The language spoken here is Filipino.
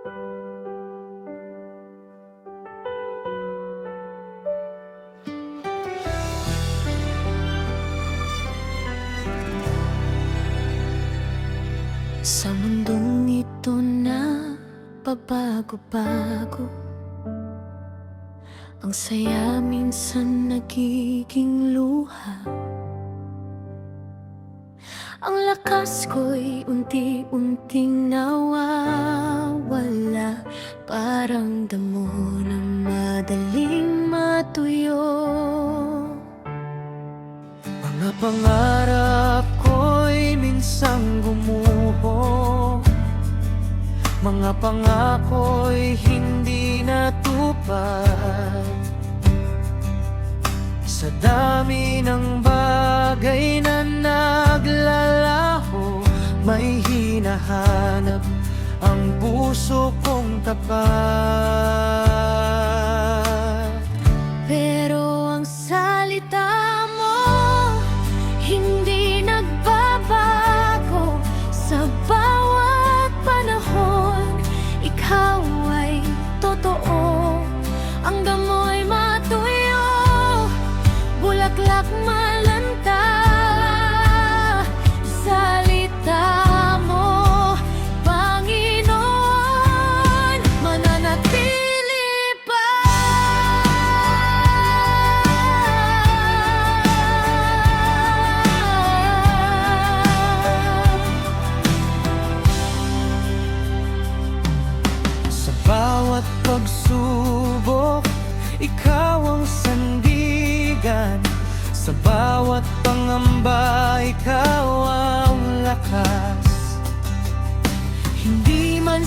Sa mundong ito na pabago-bago, ang saya minsan nagiging luha. Ang lakas ko'y unti-unting nawawala, parang damo na madaling matuyo. Mga pangarap ko'y minsang gumuho, mga pangako'y hindi natupad. Sa dami ng bagay na naglalaho, may hinahanap ang puso kong tapat. Pero ang salita mo hindi nagbabago. Sa bawat panahon, ikaw ay totoo. Ang damo'y matuyo, bulaklak malanta. Salita mo, Panginoon, mananatili pa. Sa bawat pagsubok, ikaw ang sandigan. Sa bawat pangamba, ikaw ang lakas. Hindi man